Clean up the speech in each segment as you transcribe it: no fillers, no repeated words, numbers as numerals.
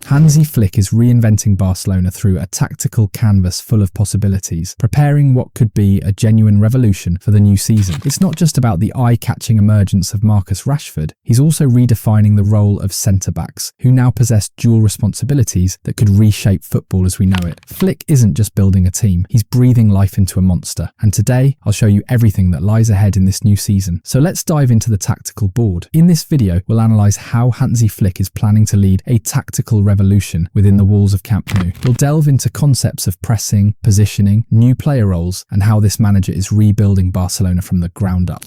Hansi Flick is reinventing Barcelona through a tactical canvas full of possibilities, preparing what could be a genuine revolution for the new season. It's not just about the eye-catching emergence of Marcus Rashford, he's also redefining the role of centre-backs, who now possess dual responsibilities that could reshape football as we know it. Flick isn't just building a team, he's breathing life into a monster. And today, I'll show you everything that lies ahead in this new season. So let's dive into the tactical board. In this video, we'll analyse how Hansi Flick is planning to lead a tactical revolution within the walls of Camp Nou. We'll delve into concepts of pressing, positioning, new player roles, and how this manager is rebuilding Barcelona from the ground up.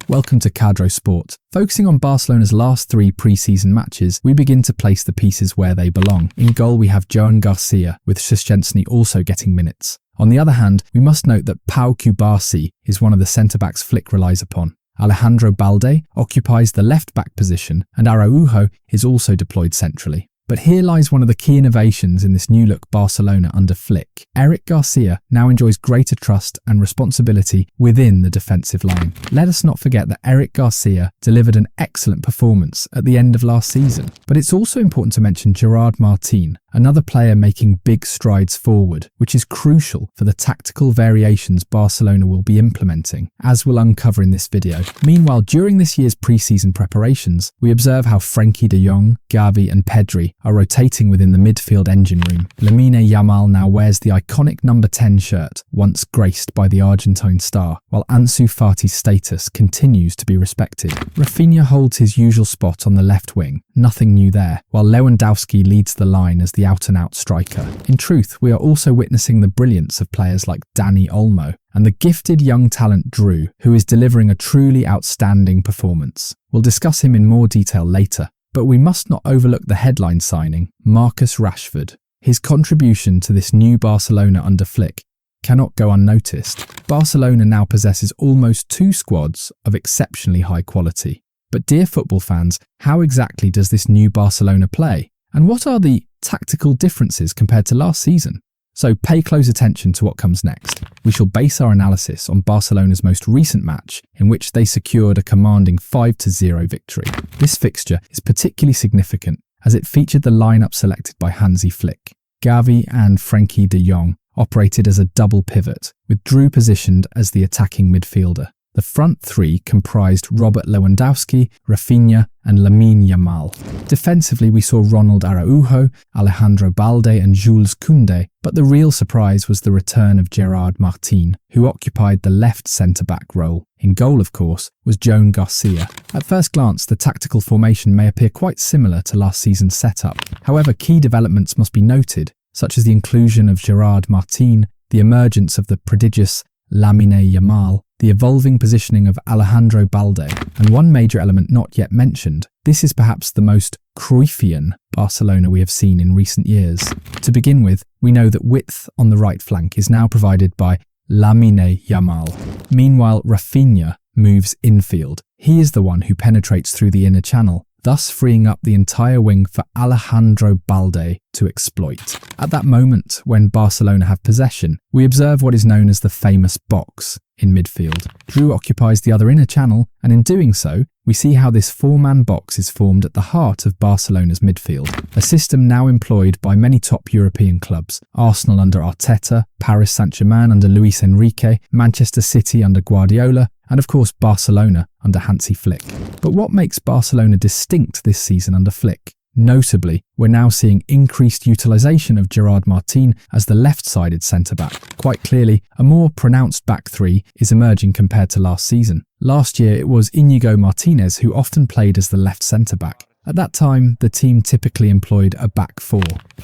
Welcome to Cadro Sport. Focusing on Barcelona's last 3 pre-season matches, we begin to place the pieces where they belong. In goal we have Joan Garcia, with Szczęsny also getting minutes. On the other hand, we must note that Pau Cubarsí is one of the centre-backs Flick relies upon. Alejandro Balde occupies the left-back position, and Araujo is also deployed centrally. But here lies one of the key innovations in this new-look Barcelona under Flick. Eric Garcia now enjoys greater trust and responsibility within the defensive line. Let us not forget that Eric Garcia delivered an excellent performance at the end of last season. But it's also important to mention Gerard Martín, another player making big strides forward, which is crucial for the tactical variations Barcelona will be implementing, as we'll uncover in this video. Meanwhile, during this year's pre-season preparations, we observe how Frenkie de Jong, Gavi and Pedri are rotating within the midfield engine room. Lamine Yamal now wears the iconic number 10 shirt, once graced by the Argentine star, while Ansu Fati's status continues to be respected. Rafinha holds his usual spot on the left wing, nothing new there, while Lewandowski leads the line as the out-and-out striker. In truth, we are also witnessing the brilliance of players like Dani Olmo and the gifted young talent Drew, who is delivering a truly outstanding performance. We'll discuss him in more detail later, but we must not overlook the headline signing, Marcus Rashford. His contribution to this new Barcelona under Flick cannot go unnoticed. Barcelona now possesses almost 2 squads of exceptionally high quality. But dear football fans, how exactly does this new Barcelona play? And what are the tactical differences compared to last season? So pay close attention to what comes next. We shall base our analysis on Barcelona's most recent match, in which they secured a commanding 5-0 victory. This fixture is particularly significant as it featured the lineup selected by Hansi Flick. Gavi and Frenkie de Jong operated as a double pivot, with Drew positioned as the attacking midfielder. The front 3 comprised Robert Lewandowski, Rafinha and Lamine Yamal. Defensively, we saw Ronald Araujo, Alejandro Balde and Jules Koundé, but the real surprise was the return of Gerard Martín, who occupied the left centre-back role. In goal, of course, was Joan Garcia. At first glance, the tactical formation may appear quite similar to last season's setup. However, key developments must be noted, such as the inclusion of Gerard Martín, the emergence of the prodigious Lamine Yamal, the evolving positioning of Alejandro Balde, and one major element not yet mentioned. This is perhaps the most Cruyffian Barcelona we have seen in recent years. To begin with, we know that width on the right flank is now provided by Lamine Yamal. Meanwhile, Rafinha moves infield. He is the one who penetrates through the inner channel, thus freeing up the entire wing for Alejandro Balde to exploit. At that moment, when Barcelona have possession, we observe what is known as the famous box in midfield. Drew occupies the other inner channel, and in doing so, we see how this 4-man box is formed at the heart of Barcelona's midfield, a system now employed by many top European clubs: Arsenal under Arteta, Paris Saint-Germain under Luis Enrique, Manchester City under Guardiola, and of course Barcelona under Hansi Flick. But what makes Barcelona distinct this season under Flick? Notably, we're now seeing increased utilisation of Gerard Martín as the left-sided centre-back. Quite clearly, a more pronounced back 3 is emerging compared to last season. Last year, it was Íñigo Martínez who often played as the left centre-back. At that time, the team typically employed a back 4.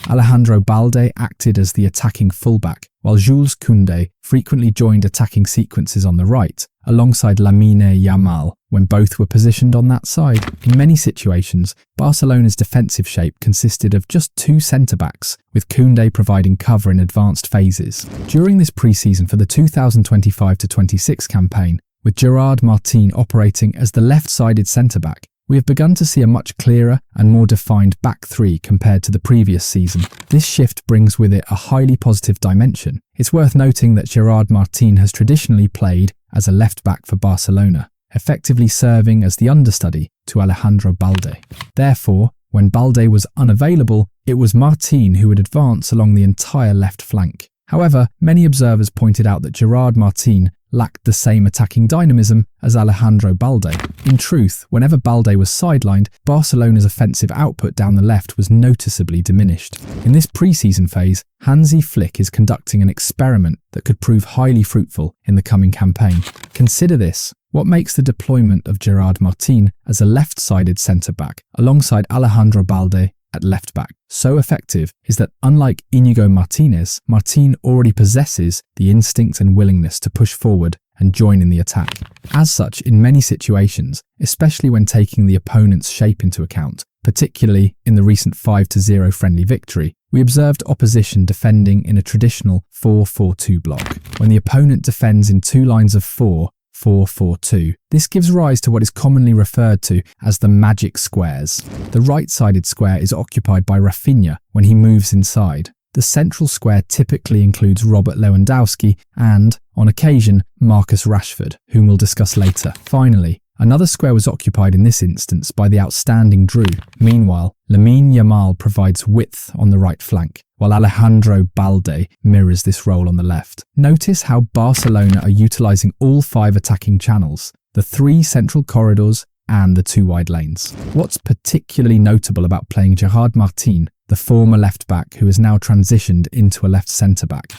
Alejandro Balde acted as the attacking fullback, while Jules Koundé frequently joined attacking sequences on the right, alongside Lamine Yamal, when both were positioned on that side. In many situations, Barcelona's defensive shape consisted of just 2 centre-backs, with Koundé providing cover in advanced phases. During this pre-season for the 2025-26 campaign, with Gerard Martín operating as the left-sided centre-back, we have begun to see a much clearer and more defined back 3 compared to the previous season. This shift brings with it a highly positive dimension. It's worth noting that Gerard Martín has traditionally played as a left-back for Barcelona, effectively serving as the understudy to Alejandro Balde. Therefore, when Balde was unavailable, it was Martín who would advance along the entire left flank. However, many observers pointed out that Gerard Martín lacked the same attacking dynamism as Alejandro Balde. In truth, whenever Balde was sidelined, Barcelona's offensive output down the left was noticeably diminished. In this pre-season phase, Hansi Flick is conducting an experiment that could prove highly fruitful in the coming campaign. Consider this. What makes the deployment of Gerard Martín as a left-sided centre-back alongside Alejandro Balde at left-back so effective is that, unlike Íñigo Martínez, Martín already possesses the instinct and willingness to push forward and join in the attack. As such, in many situations, especially when taking the opponent's shape into account, particularly in the recent 5-0 friendly victory, we observed opposition defending in a traditional 4-4-2 block. When the opponent defends in two lines of 4-4-2. This gives rise to what is commonly referred to as the magic squares. The right-sided square is occupied by Rafinha when he moves inside. The central square typically includes Robert Lewandowski and, on occasion, Marcus Rashford, whom we'll discuss later. Finally, another square was occupied in this instance by the outstanding Drew. Meanwhile, Lamine Yamal provides width on the right flank, while Alejandro Balde mirrors this role on the left. Notice how Barcelona are utilising all 5 attacking channels, the 3 central corridors and the 2 wide lanes. What's particularly notable about playing Gerard Martín, the former left-back who has now transitioned into a left centre-back,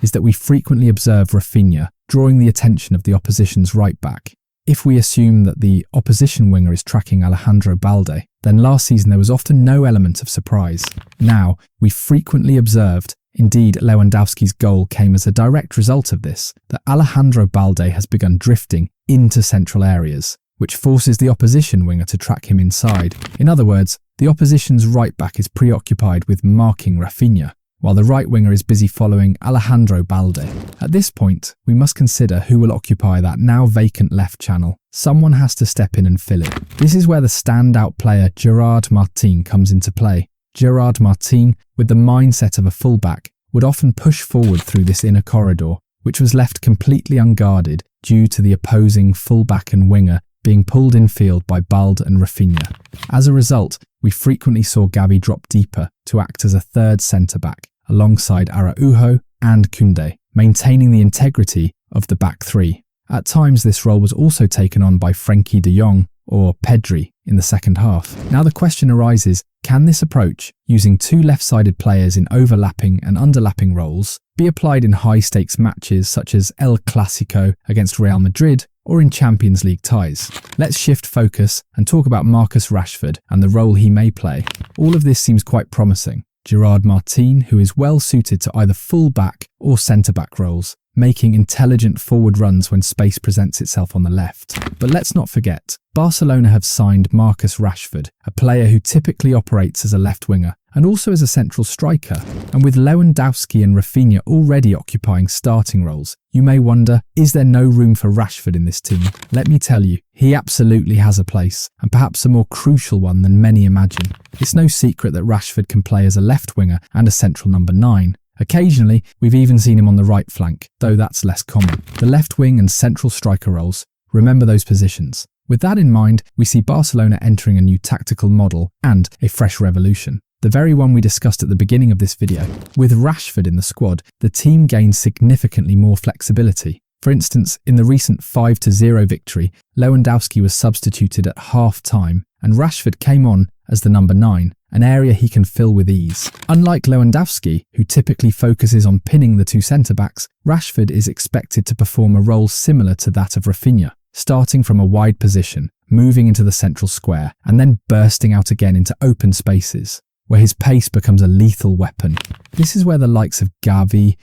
is that we frequently observe Rafinha drawing the attention of the opposition's right-back. If we assume that the opposition winger is tracking Alejandro Balde, then last season there was often no element of surprise. Now, we frequently observed, indeed Lewandowski's goal came as a direct result of this, that Alejandro Balde has begun drifting into central areas, which forces the opposition winger to track him inside. In other words, the opposition's right-back is preoccupied with marking Rafinha, while the right winger is busy following Alejandro Balde. At this point, we must consider who will occupy that now vacant left channel. Someone has to step in and fill it. This is where the standout player Gerard Martín comes into play. Gerard Martín, with the mindset of a fullback, would often push forward through this inner corridor, which was left completely unguarded due to the opposing fullback and winger being pulled infield by Balde and Rafinha. As a result, we frequently saw Gavi drop deeper to act as a third centre-back, alongside Araujo and Koundé, maintaining the integrity of the back 3. At times this role was also taken on by Frenkie de Jong or Pedri in the second half. Now the question arises, can this approach, using 2 left-sided players in overlapping and underlapping roles, be applied in high-stakes matches such as El Clásico against Real Madrid or in Champions League ties? Let's shift focus and talk about Marcus Rashford and the role he may play. All of this seems quite promising. Gerard Martín, who is well suited to either full-back or centre-back roles, making intelligent forward runs when space presents itself on the left. But let's not forget, Barcelona have signed Marcus Rashford, a player who typically operates as a left winger and also as a central striker. And with Lewandowski and Rafinha already occupying starting roles, you may wonder, is there no room for Rashford in this team? Let me tell you, he absolutely has a place, and perhaps a more crucial one than many imagine. It's no secret that Rashford can play as a left winger and a central number 9. Occasionally, we've even seen him on the right flank, though that's less common. The left wing and central striker roles, remember those positions. With that in mind, we see Barcelona entering a new tactical model and a fresh revolution. The very one we discussed at the beginning of this video. With Rashford in the squad, the team gains significantly more flexibility. For instance, in the recent 5-0 victory, Lewandowski was substituted at half-time and Rashford came on as the number 9, an area he can fill with ease. Unlike Lewandowski, who typically focuses on pinning the 2 centre-backs, Rashford is expected to perform a role similar to that of Rafinha, starting from a wide position, moving into the central square, and then bursting out again into open spaces, where his pace becomes a lethal weapon. This is where the likes of Gavi,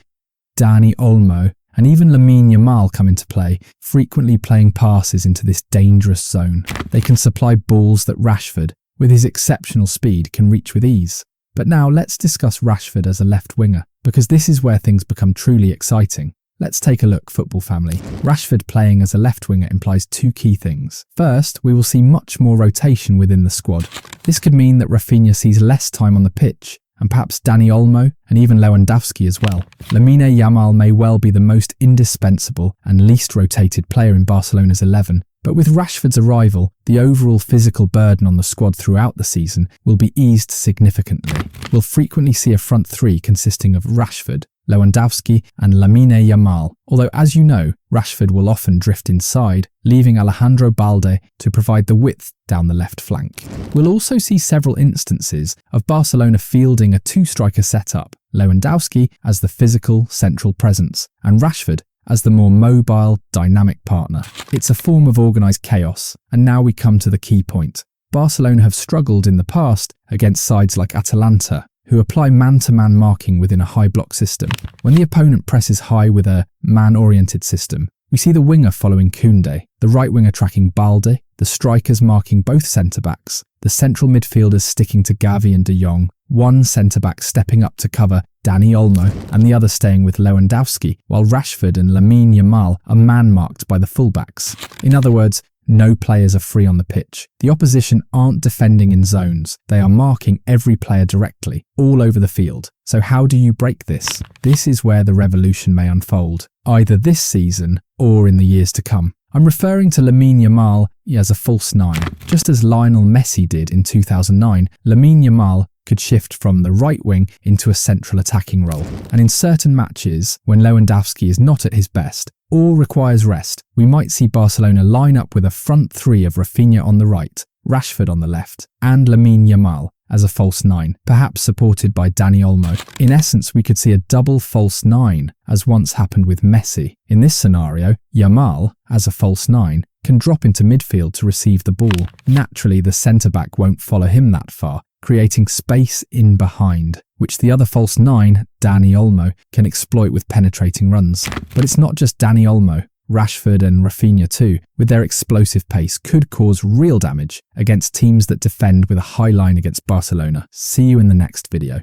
Dani Olmo, and even Lamine Yamal come into play, frequently playing passes into this dangerous zone. They can supply balls that Rashford, with his exceptional speed, can reach with ease. But now let's discuss Rashford as a left winger, because this is where things become truly exciting. Let's take a look, football family. Rashford playing as a left winger implies 2 key things. First, we will see much more rotation within the squad. This could mean that Rafinha sees less time on the pitch and perhaps Dani Olmo and even Lewandowski as well. Lamine Yamal may well be the most indispensable and least rotated player in Barcelona's 11, but with Rashford's arrival, the overall physical burden on the squad throughout the season will be eased significantly. We'll frequently see a front three consisting of Rashford, Lewandowski and Lamine Yamal, although as you know, Rashford will often drift inside, leaving Alejandro Balde to provide the width down the left flank. We'll also see several instances of Barcelona fielding a two-striker setup, Lewandowski as the physical central presence, and Rashford as the more mobile, dynamic partner. It's a form of organised chaos, and now we come to the key point. Barcelona have struggled in the past against sides like Atalanta, who apply man-to-man marking within a high block system. When the opponent presses high with a man-oriented system, we see the winger following Koundé, the right winger tracking Balde, the strikers marking both centre-backs, the central midfielders sticking to Gavi and De Jong, one centre-back stepping up to cover Dani Olmo and the other staying with Lewandowski, while Rashford and Lamine Yamal are man-marked by the fullbacks. In other words, no players are free on the pitch. The opposition aren't defending in zones. They are marking every player directly, all over the field. So how do you break this? This is where the revolution may unfold, either this season or in the years to come. I'm referring to Lamine Yamal as a false nine. Just as Lionel Messi did in 2009, Lamine Yamal could shift from the right wing into a central attacking role. And in certain matches, when Lewandowski is not at his best or requires rest, we might see Barcelona line up with a front three of Rafinha on the right, Rashford on the left, and Lamine Yamal as a false nine, perhaps supported by Dani Olmo. In essence, we could see a double false nine, as once happened with Messi. In this scenario, Yamal, as a false nine, can drop into midfield to receive the ball. Naturally, the centre-back won't follow him that far, creating space in behind, which the other false nine, Dani Olmo, can exploit with penetrating runs. But it's not just Dani Olmo. Rashford and Rafinha too, with their explosive pace, could cause real damage against teams that defend with a high line against Barcelona. See you in the next video.